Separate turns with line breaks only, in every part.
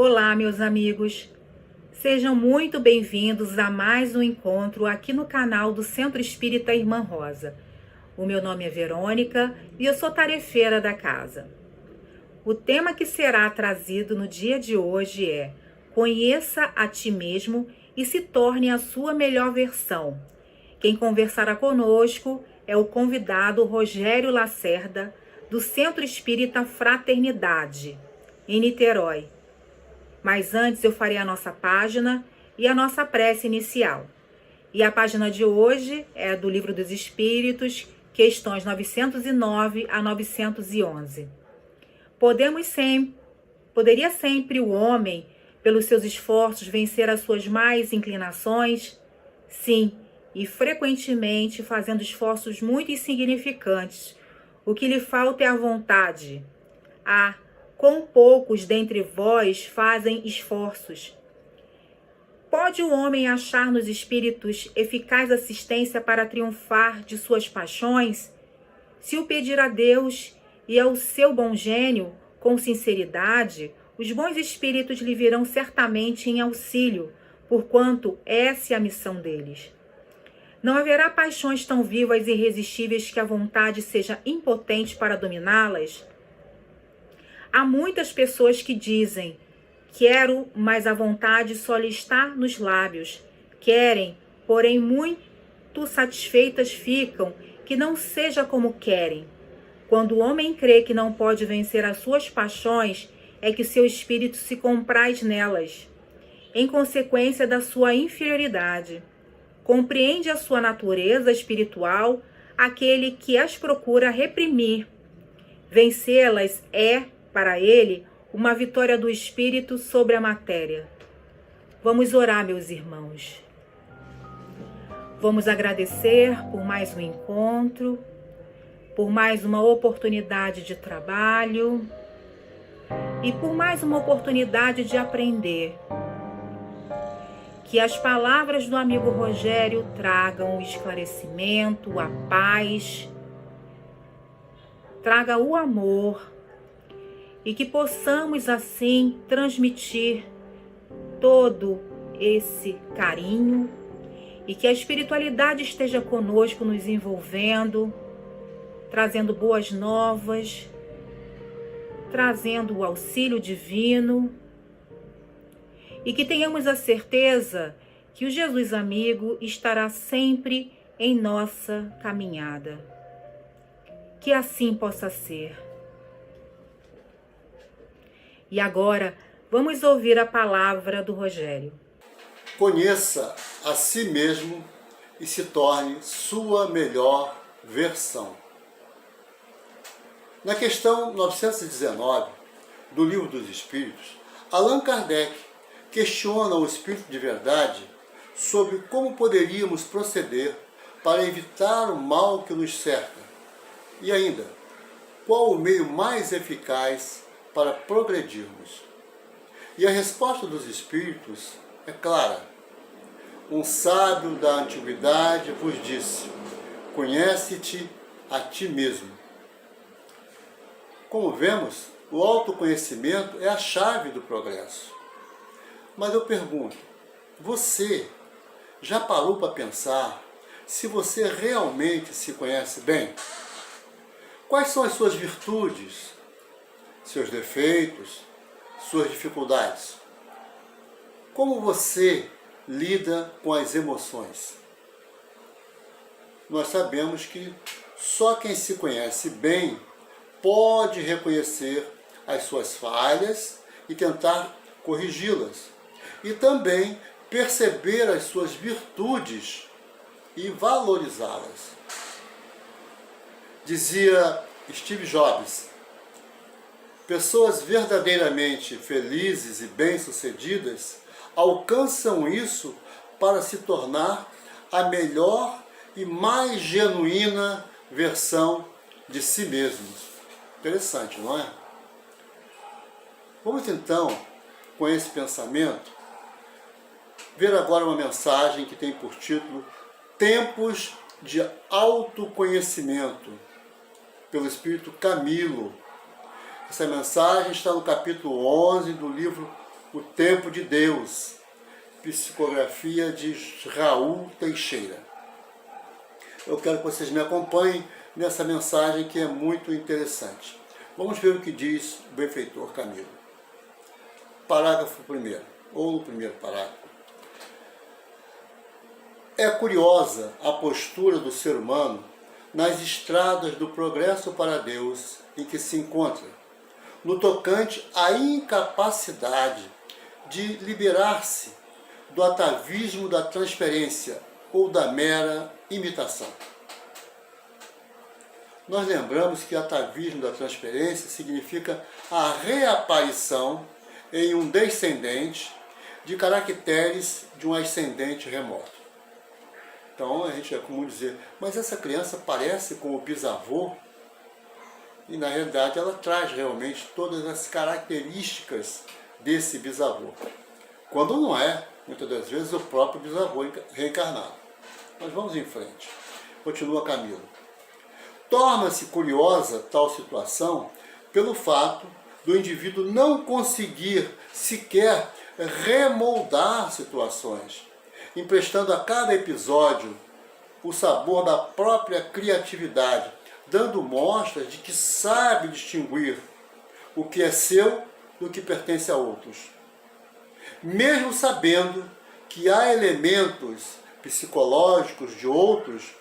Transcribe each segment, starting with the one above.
Olá, meus amigos. Sejam muito bem-vindos a mais um encontro aqui no canal do Centro Espírita Irmã Rosa. O meu nome é Verônica e eu sou tarefeira da casa. O tema que será trazido no dia de hoje é: conheça a ti mesmo e se torne a sua melhor versão. Quem conversará conosco é o convidado Rogério Lacerda, do Centro Espírita Fraternidade, em Niterói. Mas antes eu farei a nossa página e a nossa prece inicial. E a página de hoje é do Livro dos Espíritos, questões 909 a 911. Poderia sempre o homem, pelos seus esforços, vencer as suas más inclinações? Sim, e frequentemente fazendo esforços muito insignificantes. O que lhe falta é a vontade. Quão poucos dentre vós fazem esforços. Pode o homem achar nos espíritos eficaz assistência para triunfar de suas paixões? Se o pedir a Deus e ao seu bom gênio, com sinceridade, os bons espíritos lhe virão certamente em auxílio, porquanto essa é a missão deles. Não haverá paixões tão vivas e irresistíveis que a vontade seja impotente para dominá-las? Há muitas pessoas que dizem: quero, mas a vontade só lhe está nos lábios. Querem, porém muito satisfeitas ficam, que não seja como querem. Quando o homem crê que não pode vencer as suas paixões, é que seu espírito se compraz nelas, em consequência da sua inferioridade. Compreende a sua natureza espiritual aquele que as procura reprimir. Vencê-las é, para ele, uma vitória do espírito sobre a matéria. Vamos orar, meus irmãos. Vamos agradecer por mais um encontro, por mais uma oportunidade de trabalho e por mais uma oportunidade de aprender. Que as palavras do amigo Rogério tragam o esclarecimento, a paz, traga o amor, e que possamos assim transmitir todo esse carinho e que a espiritualidade esteja conosco, nos envolvendo, trazendo boas novas, trazendo o auxílio divino, e que tenhamos a certeza que o Jesus amigo estará sempre em nossa caminhada. Que assim possa ser. E agora, vamos ouvir a palavra do Rogério.
Conheça a si mesmo e se torne sua melhor versão. Na questão 919 do Livro dos Espíritos, Allan Kardec questiona o Espírito de Verdade sobre como poderíamos proceder para evitar o mal que nos cerca. E ainda, qual o meio mais eficaz para progredirmos? E a resposta dos Espíritos é clara. Um sábio da antiguidade vos disse: conhece-te a ti mesmo. Como vemos, o autoconhecimento é a chave do progresso. Mas eu pergunto, você já parou para pensar se você realmente se conhece bem? Quais são as suas virtudes, seus defeitos, suas dificuldades? Como você lida com as emoções? Nós sabemos que só quem se conhece bem pode reconhecer as suas falhas e tentar corrigi-las. E também perceber as suas virtudes e valorizá-las. Dizia Steve Jobs: pessoas verdadeiramente felizes e bem-sucedidas alcançam isso para se tornar a melhor e mais genuína versão de si mesmos. Interessante, não é? Vamos então, com esse pensamento, ver agora uma mensagem que tem por título Tempos de Autoconhecimento, pelo Espírito Camilo. Essa mensagem está no capítulo 11 do livro O Tempo de Deus, psicografia de Raul Teixeira. Eu quero que vocês me acompanhem nessa mensagem que é muito interessante. Vamos ver o que diz o benfeitor Camilo. Parágrafo 1º, ou no primeiro parágrafo. É curiosa a postura do ser humano nas estradas do progresso para Deus em que se encontra, no tocante à incapacidade de liberar-se do atavismo da transferência ou da mera imitação. Nós lembramos que atavismo da transferência significa a reaparição em um descendente de caracteres de um ascendente remoto. Então a gente é comum dizer, mas essa criança parece com o bisavô, e na realidade ela traz realmente todas as características desse bisavô. Quando não é, muitas das vezes, o próprio bisavô reencarnado. Mas vamos em frente. Continua Camilo. Torna-se curiosa tal situação pelo fato do indivíduo não conseguir sequer remoldar situações, emprestando a cada episódio o sabor da própria criatividade, dando mostras de que sabe distinguir o que é seu do que pertence a outros. Mesmo sabendo que há elementos psicológicos de outros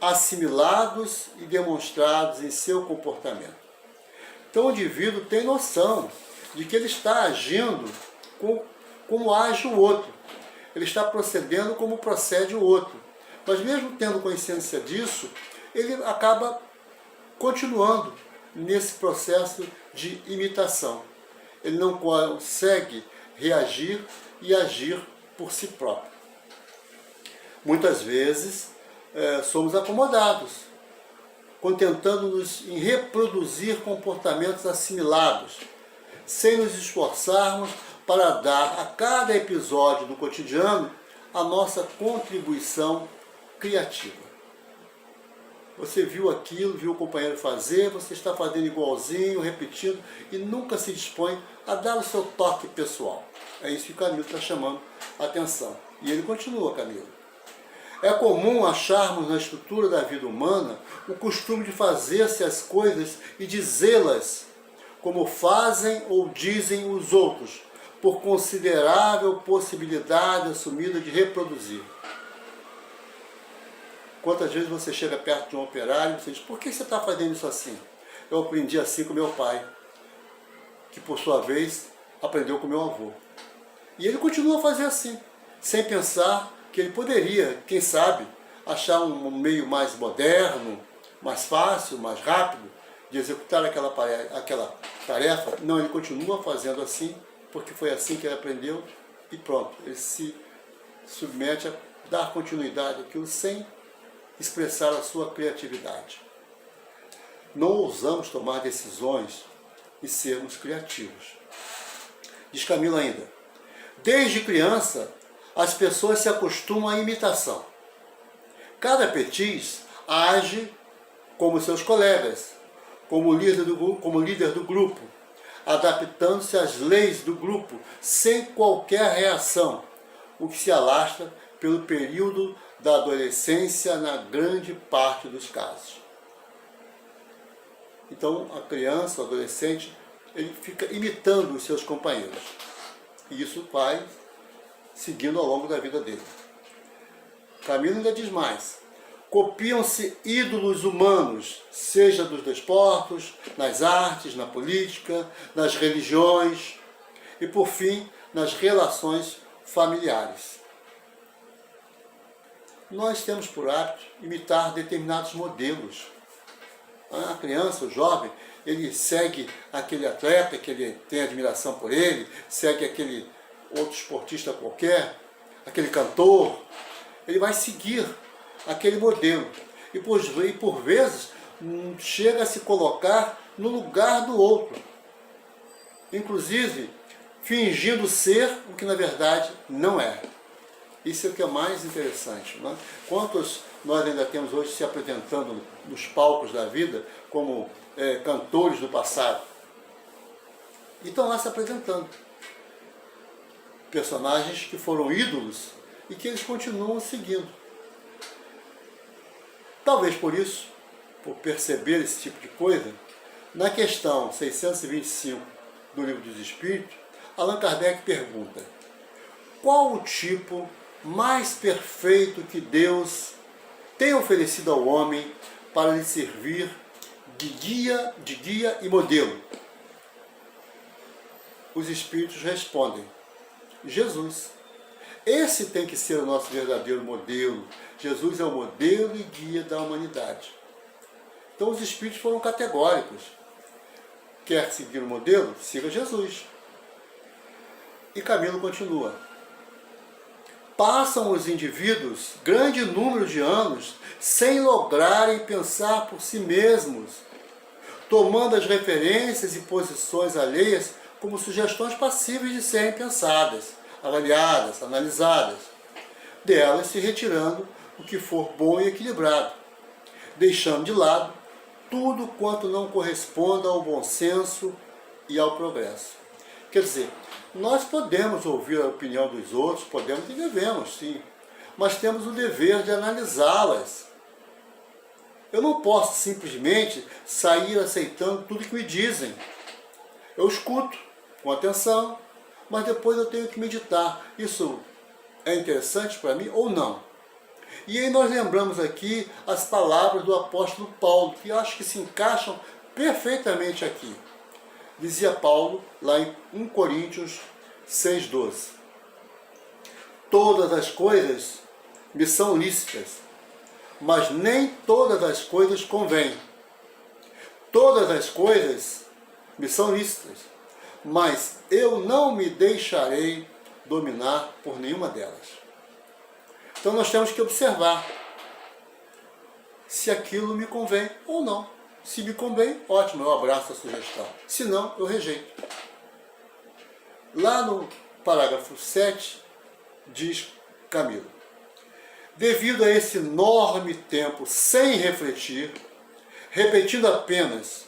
assimilados e demonstrados em seu comportamento. Então o indivíduo tem noção de que ele está agindo como age o outro. Ele está procedendo como procede o outro. Mas mesmo tendo consciência disso, ele acaba continuando nesse processo de imitação. Ele não consegue reagir e agir por si próprio. Muitas vezes somos acomodados, contentando-nos em reproduzir comportamentos assimilados, sem nos esforçarmos para dar a cada episódio do cotidiano a nossa contribuição criativa. Você viu aquilo, viu o companheiro fazer, você está fazendo igualzinho, repetindo, e nunca se dispõe a dar o seu toque pessoal. É isso que o Camilo está chamando a atenção. E ele continua, Camilo. É comum acharmos na estrutura da vida humana o costume de fazer-se as coisas e dizê-las como fazem ou dizem os outros, por considerável possibilidade assumida de reproduzir. Quantas vezes você chega perto de um operário e você diz, por que você está fazendo isso assim? Eu aprendi assim com meu pai, que por sua vez aprendeu com meu avô. E ele continua a fazer assim, sem pensar que ele poderia, quem sabe, achar um meio mais moderno, mais fácil, mais rápido, de executar aquela tarefa. Não, ele continua fazendo assim, porque foi assim que ele aprendeu, e pronto, ele se submete a dar continuidade àquilo sem expressar a sua criatividade. Não ousamos tomar decisões e sermos criativos. Diz Camilo ainda, desde criança, as pessoas se acostumam à imitação. Cada aprendiz age como seus colegas, como líder do grupo, adaptando-se às leis do grupo, sem qualquer reação, o que se alastra pelo período da adolescência na grande parte dos casos. Então, a criança, o adolescente, ele fica imitando os seus companheiros. E isso vai seguindo ao longo da vida dele. Camilo ainda diz mais. Copiam-se ídolos humanos, seja dos desportos, nas artes, na política, nas religiões e, por fim, nas relações familiares. Nós temos por hábito imitar determinados modelos. A criança, o jovem, ele segue aquele atleta que ele tem admiração por ele, segue aquele outro esportista qualquer, aquele cantor, ele vai seguir aquele modelo. E por vezes chega a se colocar no lugar do outro. Inclusive, fingindo ser o que na verdade não é. Isso é o que é mais interessante. Né? Quantos nós ainda temos hoje se apresentando nos palcos da vida como cantores do passado? E estão lá se apresentando. personagens que foram ídolos e que eles continuam seguindo. Talvez por isso, por perceber esse tipo de coisa, na questão 625 do Livro dos Espíritos, Allan Kardec pergunta: qual o tipo mais perfeito que Deus tem oferecido ao homem para lhe servir de guia e modelo? Os Espíritos respondem: Jesus. Esse tem que ser o nosso verdadeiro modelo. Jesus é o modelo e guia da humanidade. Então os Espíritos foram categóricos. Quer seguir o modelo? Siga Jesus. E Camilo continua: passam os indivíduos grande número de anos sem lograrem pensar por si mesmos, tomando as referências e posições alheias como sugestões passíveis de serem pensadas, avaliadas, analisadas, delas se retirando o que for bom e equilibrado, deixando de lado tudo quanto não corresponda ao bom senso e ao progresso. Quer dizer, nós podemos ouvir a opinião dos outros, podemos e devemos, sim, mas temos o dever de analisá-las. Eu não posso simplesmente sair aceitando tudo que me dizem. Eu escuto com atenção, mas depois eu tenho que meditar. Isso é interessante para mim ou não? E aí nós lembramos aqui as palavras do apóstolo Paulo, que eu acho que se encaixam perfeitamente aqui. Dizia Paulo, lá em 1 Coríntios 6,12: todas as coisas me são lícitas, mas nem todas as coisas convêm. Todas as coisas me são lícitas, mas eu não me deixarei dominar por nenhuma delas. Então nós temos que observar se aquilo me convém ou não. Se me convém, ótimo, eu abraço a sugestão. Se não, eu rejeito. Lá no parágrafo 7, diz Camilo: devido a esse enorme tempo sem refletir, repetindo apenas,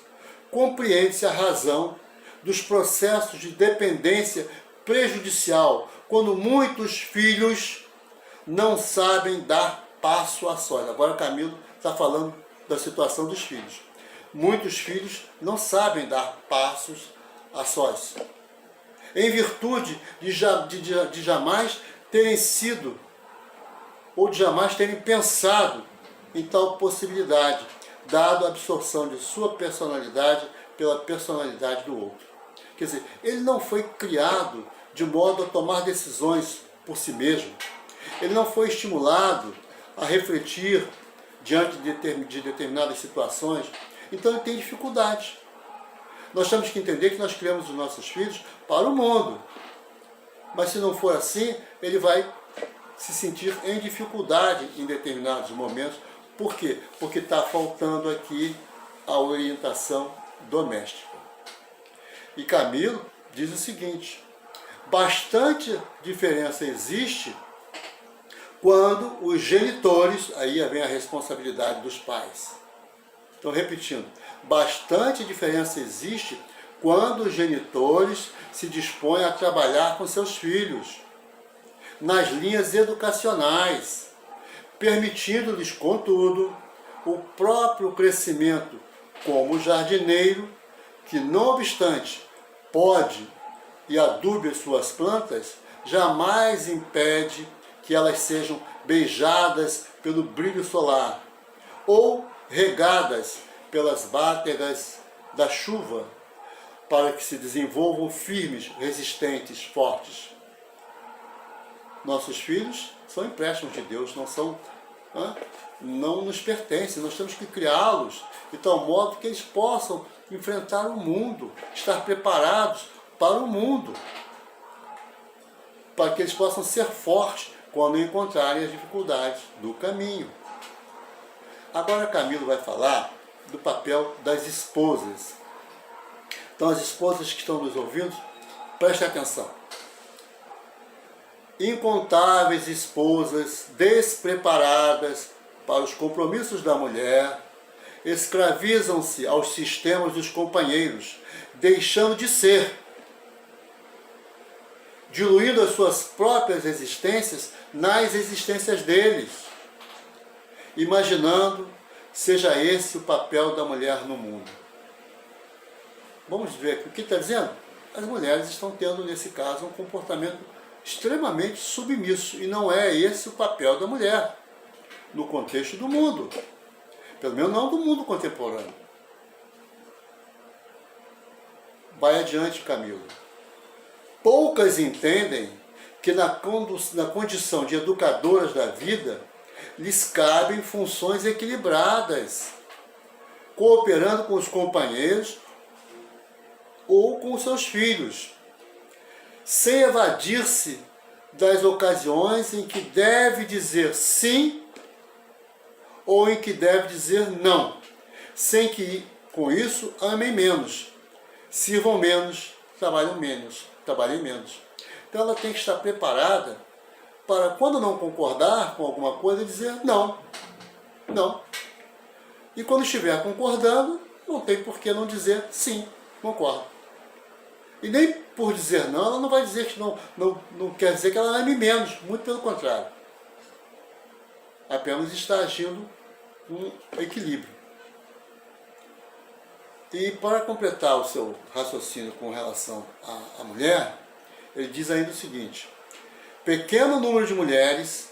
compreende-se a razão dos processos de dependência prejudicial quando muitos filhos não sabem dar passo a sós. Agora Camilo está falando da situação dos filhos. Muitos filhos não sabem dar passos a sós, em virtude de jamais terem sido ou de jamais terem pensado em tal possibilidade, dado a absorção de sua personalidade pela personalidade do outro. Quer dizer, ele não foi criado de modo a tomar decisões por si mesmo. Ele não foi estimulado a refletir diante de determinadas situações. Então ele tem dificuldade. Nós temos que entender que nós criamos os nossos filhos para o mundo. Mas se não for assim, ele vai se sentir em dificuldade em determinados momentos. Por quê? Porque está faltando aqui a orientação doméstica. E Camilo diz o seguinte: bastante diferença existe quando os genitores, aí vem a responsabilidade dos pais. Então, repetindo, bastante diferença existe quando os genitores se dispõem a trabalhar com seus filhos nas linhas educacionais, permitindo-lhes, contudo, o próprio crescimento como jardineiro, que, não obstante, pode e adube as suas plantas, jamais impede que elas sejam beijadas pelo brilho solar ou regadas pelas bátegas da chuva, para que se desenvolvam firmes, resistentes, fortes. Nossos filhos são empréstimos de Deus, não nos pertencem. Nós temos que criá-los de tal modo que eles possam enfrentar o mundo, estar preparados para o mundo, para que eles possam ser fortes quando encontrarem as dificuldades do caminho. Agora Camilo vai falar do papel das esposas. Então, as esposas que estão nos ouvindo, prestem atenção. Incontáveis esposas despreparadas para os compromissos da mulher escravizam-se aos sistemas dos companheiros, deixando de ser diluindo as suas próprias existências nas existências deles, imaginando seja esse o papel da mulher no mundo. Vamos ver o que está dizendo? As mulheres estão tendo, nesse caso, um comportamento extremamente submisso, e não é esse o papel da mulher no contexto do mundo, pelo menos não do mundo contemporâneo. Vai adiante, Camilo. Poucas entendem que na condição de educadoras da vida lhes cabem funções equilibradas, cooperando com os companheiros ou com seus filhos, sem evadir-se das ocasiões em que deve dizer sim ou em que deve dizer não, sem que, com isso, amem menos, sirvam menos, trabalhem menos. Então ela tem que estar preparada para, quando não concordar com alguma coisa, dizer não. E quando estiver concordando, não tem por que não dizer sim, concordo. E nem por dizer não, ela não vai dizer que não quer dizer que ela ame menos, muito pelo contrário. Apenas está agindo com equilíbrio. E para completar o seu raciocínio com relação à mulher, ele diz ainda o seguinte: pequeno número de mulheres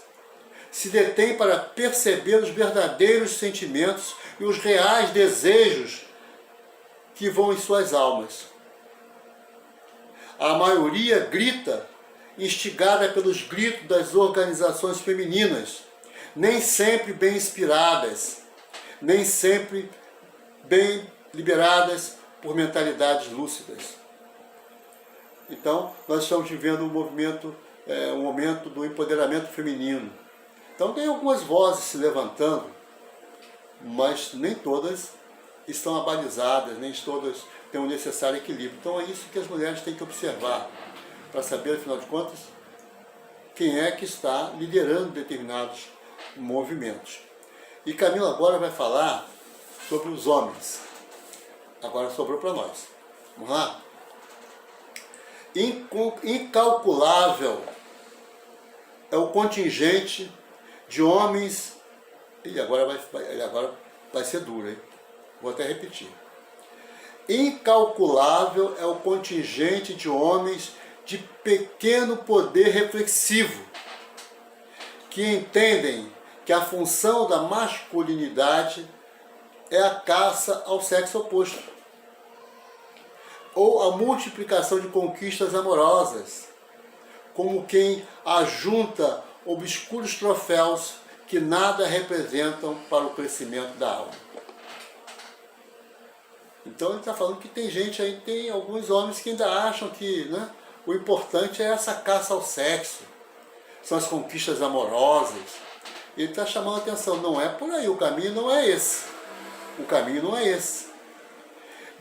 se detém para perceber os verdadeiros sentimentos e os reais desejos que vão em suas almas. A maioria grita, instigada pelos gritos das organizações femininas, nem sempre bem inspiradas, nem sempre bem liberadas por mentalidades lúcidas. Então, nós estamos vivendo um momento do empoderamento feminino. Então, tem algumas vozes se levantando, mas nem todas estão abalizadas, nem todas têm o necessário equilíbrio. Então, é isso que as mulheres têm que observar, para saber, afinal de contas, quem é que está liderando determinados movimentos. E Camilo agora vai falar sobre os homens. Agora sobrou para nós. Vamos lá? Incalculável é o contingente de homens... agora vai ser duro, hein? Vou até repetir. Incalculável é o contingente de homens de pequeno poder reflexivo, que entendem que a função da masculinidade é a caça ao sexo oposto, ou a multiplicação de conquistas amorosas, como quem ajunta obscuros troféus que nada representam para o crescimento da alma. Então ele está falando que tem gente aí, tem alguns homens que ainda acham que, né, o importante é essa caça ao sexo, são as conquistas amorosas. Ele está chamando a atenção, não é por aí, o caminho não é esse. O caminho não é esse.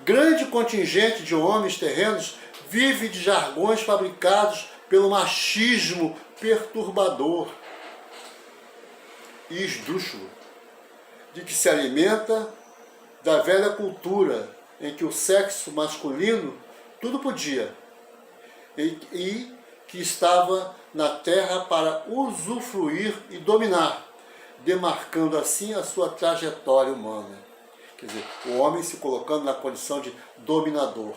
Grande contingente de homens terrenos vive de jargões fabricados pelo machismo perturbador e esdrúxulo, de que se alimenta da velha cultura em que o sexo masculino tudo podia e que estava na terra para usufruir e dominar, demarcando assim a sua trajetória humana. Quer dizer, o homem se colocando na condição de dominador.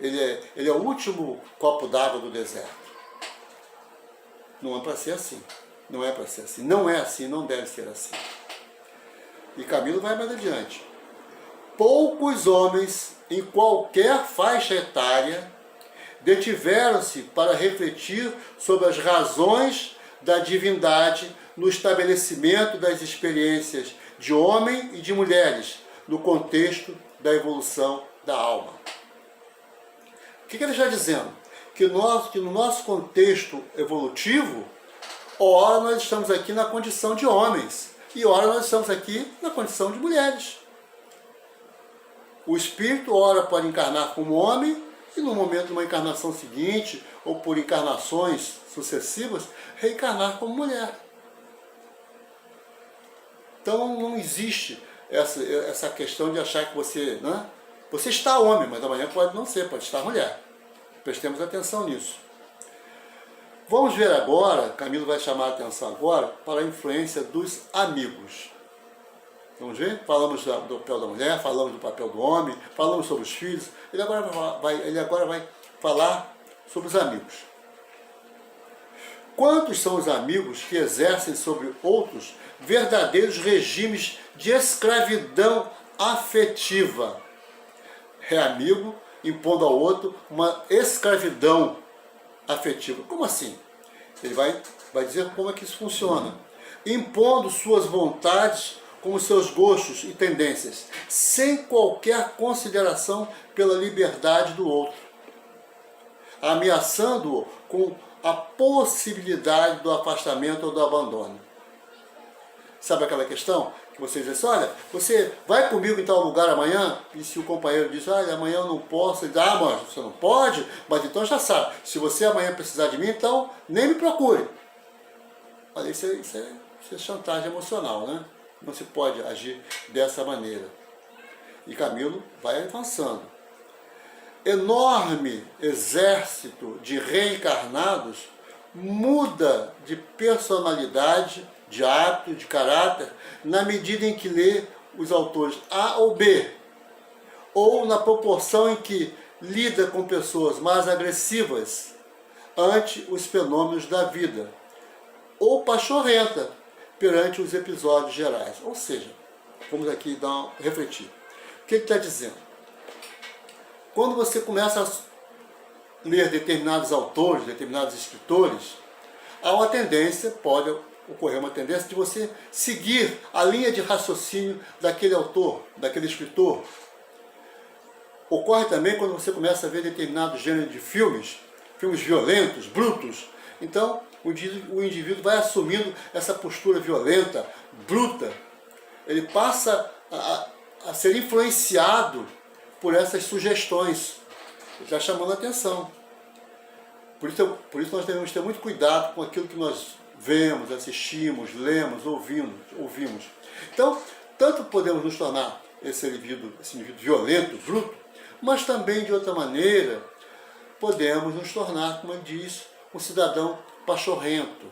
Ele é o último copo d'água do deserto. Não é para ser assim. Não é para ser assim. Não é assim, não deve ser assim. E Camilo vai mais adiante. Poucos homens, em qualquer faixa etária, detiveram-se para refletir sobre as razões da divindade no estabelecimento das experiências de homem e de mulheres no contexto da evolução da alma. O que ele está dizendo? Que no nosso contexto evolutivo, ora nós estamos aqui na condição de homens e ora nós estamos aqui na condição de mulheres. O espírito ora pode encarnar como homem e no momento de uma encarnação seguinte, ou por encarnações sucessivas, reencarnar como mulher. Então não existe essa questão de achar que você, né? Você está homem, mas amanhã pode não ser, pode estar mulher. Prestemos atenção nisso. Vamos ver agora, Camilo vai chamar a atenção agora, para a influência dos amigos. Vamos ver? Falamos do papel da mulher, falamos do papel do homem, falamos sobre os filhos. Ele agora vai falar sobre os amigos. Quantos são os amigos que exercem sobre outros verdadeiros regimes de escravidão afetiva? É amigo impondo ao outro uma escravidão afetiva. Como assim? Ele vai dizer como é que isso funciona. Impondo suas vontades como seus gostos e tendências, sem qualquer consideração pela liberdade do outro, ameaçando-o com a possibilidade do afastamento ou do abandono. Sabe aquela questão que você diz assim, olha, você vai comigo em tal lugar amanhã? E se o companheiro diz, olha, amanhã eu não posso, ele diz, ah, mas você não pode? Mas então já sabe, se você amanhã precisar de mim, então nem me procure. Olha, isso é chantagem emocional, né? Não se pode agir dessa maneira. E Camilo vai avançando. Enorme exército de reencarnados muda de personalidade, de hábito, de caráter, na medida em que lê os autores A ou B, ou na proporção em que lida com pessoas mais agressivas ante os fenômenos da vida, ou pachorrenta perante os episódios gerais. Ou seja, vamos aqui refletir. O que ele está dizendo? Quando você começa a ler determinados autores, determinados escritores, há uma tendência, pode ocorrer uma tendência de você seguir a linha de raciocínio daquele autor, daquele escritor. Ocorre também quando você começa a ver determinado gênero de filmes violentos, brutos. Então, o indivíduo vai assumindo essa postura violenta, bruta. Ele passa a ser influenciado por essas sugestões. Já chamando a atenção. Por isso nós devemos ter muito cuidado com aquilo que nós vemos, assistimos, lemos, ouvimos. Então, tanto podemos nos tornar esse indivíduo violento, bruto, mas também, de outra maneira, podemos nos tornar, como ele diz, um cidadão pachorrento.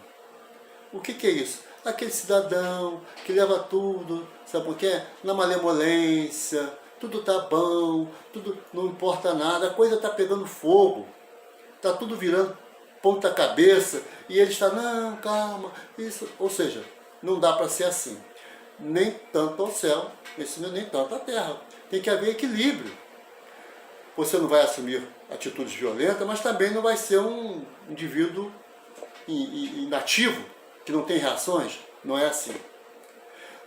O que é isso? Aquele cidadão que leva tudo, sabe por quê? Na malemolência, tudo tá bom, tudo não importa nada, a coisa está pegando fogo, está tudo virando ponta cabeça, e ele está, não, calma, isso, ou seja, não dá para ser assim. Nem tanto ao céu, nem tanto à terra. Tem que haver equilíbrio. Você não vai assumir atitudes violentas, mas também não vai ser um indivíduo inativo, que não tem reações. Não é assim.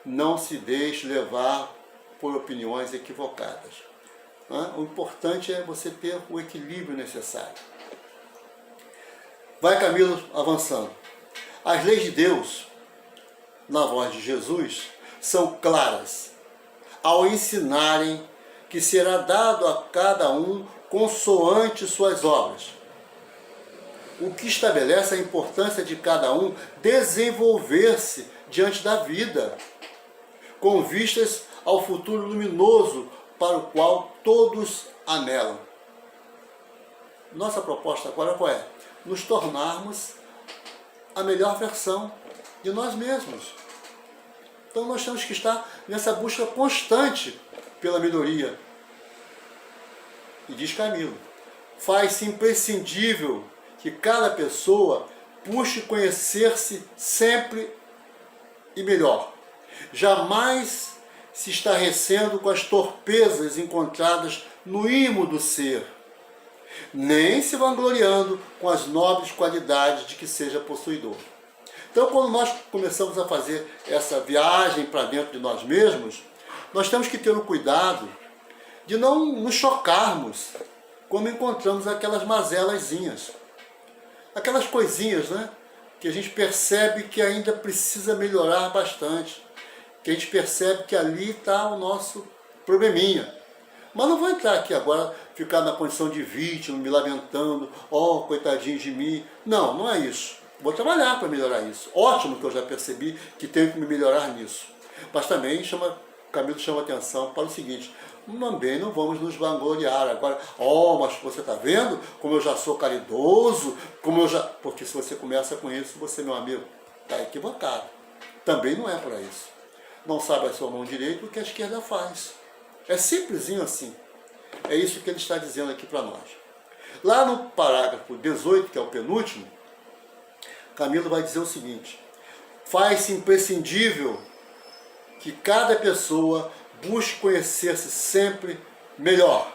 Não se deixe levar por opiniões equivocadas. O importante é você ter o equilíbrio necessário. Vai Camilo avançando. As leis de Deus, na voz de Jesus, são claras ao ensinarem que será dado a cada um consoante suas obras. O que estabelece a importância de cada um desenvolver-se diante da vida, com vistas ao futuro luminoso para o qual todos anelam. Nossa proposta agora qual é? Nos tornarmos a melhor versão de nós mesmos. Então nós temos que estar nessa busca constante pela melhoria. E diz Camilo, faz-se imprescindível que cada pessoa busque conhecer-se sempre e melhor. Jamais se estarrecendo com as torpezas encontradas no ímo do ser, nem se vangloriando com as nobres qualidades de que seja possuidor. Então, quando nós começamos a fazer essa viagem para dentro de nós mesmos, nós temos que ter o cuidado de não nos chocarmos quando encontramos aquelas mazelazinhas, aquelas coisinhas, né, que a gente percebe que ainda precisa melhorar bastante, que a gente percebe que ali está o nosso probleminha. Mas não vou entrar aqui agora, ficar na condição de vítima, me lamentando, coitadinho de mim. Não, não é isso. Vou trabalhar para melhorar isso. Ótimo que eu já percebi que tenho que me melhorar nisso. Mas também Camilo chama atenção para o seguinte, também não vamos nos vangloriar agora. Oh, mas você está vendo como eu já sou caridoso, como eu já... Porque se você começa com isso, você, meu amigo, está equivocado. Também não é para isso. Não sabe a sua mão direita o que a esquerda faz. É simplesinho assim. É isso que ele está dizendo aqui para nós. Lá no parágrafo 18, que é o penúltimo, Camilo vai dizer o seguinte: faz-se imprescindível que cada pessoa busque conhecer-se sempre melhor,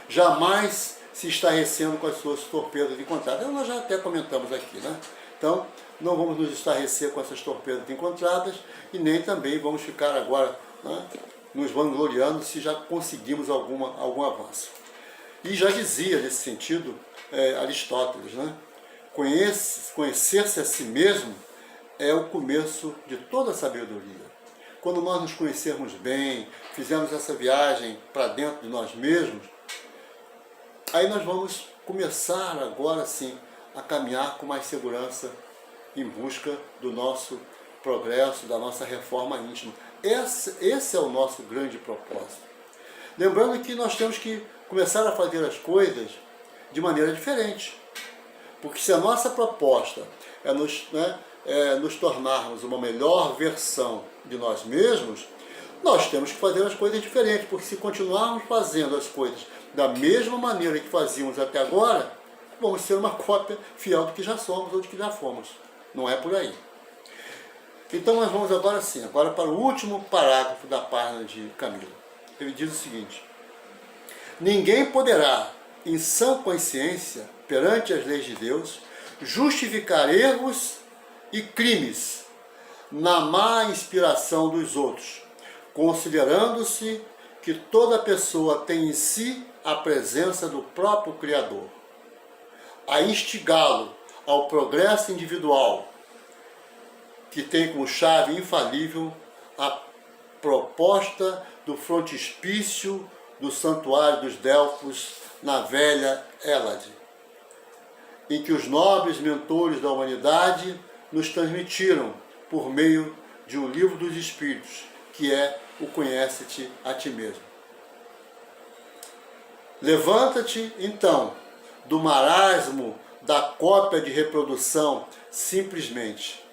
jamais se estarrecendo com as suas torpedas encontradas. Nós já até comentamos aqui, né? Então, não vamos nos estarrecer com essas torpedas encontradas e nem também vamos ficar agora, né, nos vangloriando se já conseguimos algum avanço. E já dizia nesse sentido Aristóteles, né? Conhecer-se a si mesmo é o começo de toda a sabedoria. Quando nós nos conhecermos bem, fizermos essa viagem para dentro de nós mesmos, aí nós vamos começar agora sim a caminhar com mais segurança em busca do nosso progresso, da nossa reforma íntima. Esse é o nosso grande propósito. Lembrando que nós temos que começar a fazer as coisas de maneira diferente. Porque se a nossa proposta é nos tornarmos uma melhor versão de nós mesmos, nós temos que fazer as coisas diferentes. Porque se continuarmos fazendo as coisas da mesma maneira que fazíamos até agora, vamos ser uma cópia fiel do que já somos ou do que já fomos. Não é por aí. Então nós vamos agora sim, agora para o último parágrafo da página de Camilo. Ele diz o seguinte: ninguém poderá, em sã consciência, perante as leis de Deus, justificar erros e crimes na má inspiração dos outros, considerando-se que toda pessoa tem em si a presença do próprio Criador, a instigá-lo ao progresso individual, que tem como chave infalível a proposta do frontispício do Santuário dos Delfos na velha Hélade, em que os nobres mentores da humanidade nos transmitiram por meio de um livro dos Espíritos, que é o Conhece-te a ti mesmo. Levanta-te, então, do marasmo da cópia de reprodução simplesmente.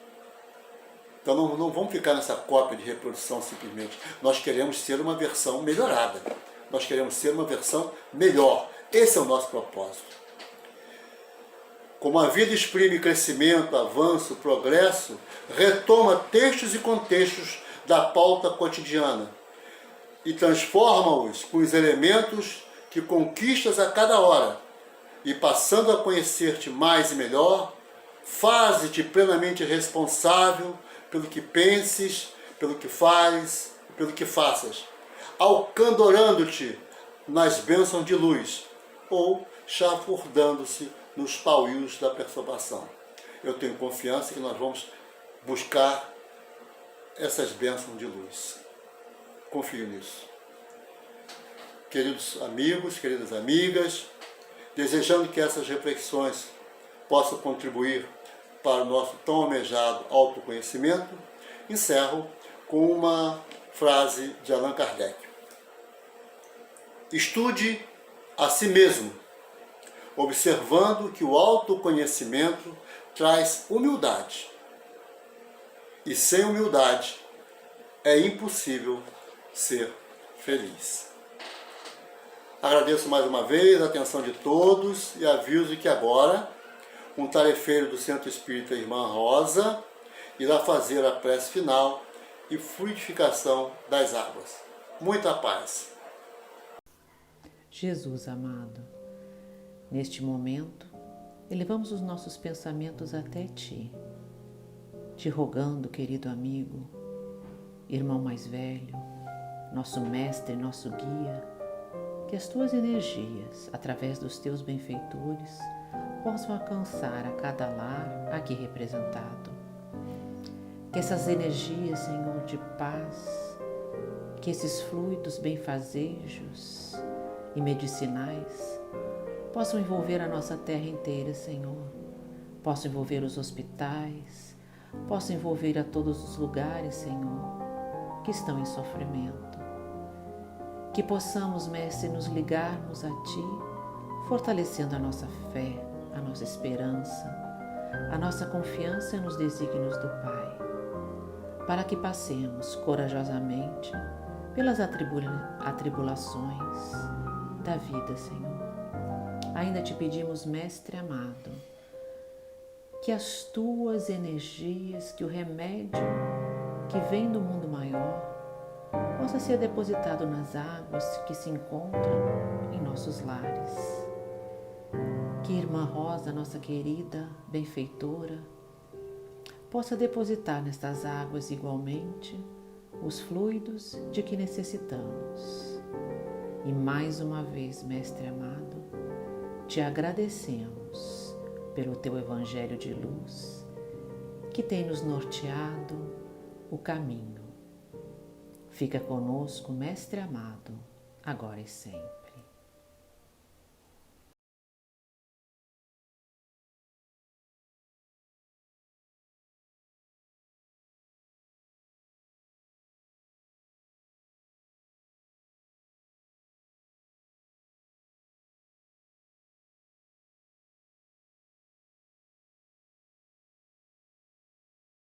Então não vamos ficar nessa cópia de reprodução simplesmente. Nós queremos ser uma versão melhorada. Nós queremos ser uma versão melhor. Esse é o nosso propósito. Como a vida exprime crescimento, avanço, progresso, retoma textos e contextos da pauta cotidiana e transforma-os com os elementos que conquistas a cada hora, e passando a conhecer-te mais e melhor, faze-te plenamente responsável pelo que penses, pelo que fazes, pelo que faças, alcandorando-te nas bênçãos de luz ou chafurdando-se nos pauios da perturbação. Eu tenho confiança que nós vamos buscar essas bênçãos de luz. Confio nisso. Queridos amigos, queridas amigas, desejando que essas reflexões possam contribuir para o nosso tão almejado autoconhecimento, encerro com uma frase de Allan Kardec. Estude a si mesmo, observando que o autoconhecimento traz humildade. E sem humildade é impossível ser feliz. Agradeço mais uma vez a atenção de todos e aviso que agora um tarefeiro do Centro Espírita Irmã Rosa irá fazer a prece final e fluidificação das águas. Muita paz.
Jesus amado, neste momento, elevamos os nossos pensamentos até Ti, te rogando, querido amigo, irmão mais velho, nosso mestre, nosso guia, que as Tuas energias, através dos Teus benfeitores, possam alcançar a cada lar aqui representado. Que essas energias, Senhor, de paz, que esses fluidos benfazejos e medicinais possam envolver a nossa terra inteira, Senhor, possam envolver os hospitais, possam envolver a todos os lugares, Senhor, que estão em sofrimento. Que Que possamos, Mestre, nos ligarmos a Ti, fortalecendo a nossa fé, a nossa esperança, a nossa confiança nos desígnios do Pai, para que passemos corajosamente pelas atribulações da vida, Senhor. Ainda te pedimos, Mestre amado, que as Tuas energias, que o remédio que vem do mundo maior possa ser depositado nas águas que se encontram em nossos lares. Que Irmã Rosa, nossa querida benfeitora, possa depositar nestas águas igualmente os fluidos de que necessitamos. E mais uma vez, Mestre amado, te agradecemos pelo Teu Evangelho de luz que tem nos norteado o caminho. Fica conosco, Mestre amado, agora e sempre.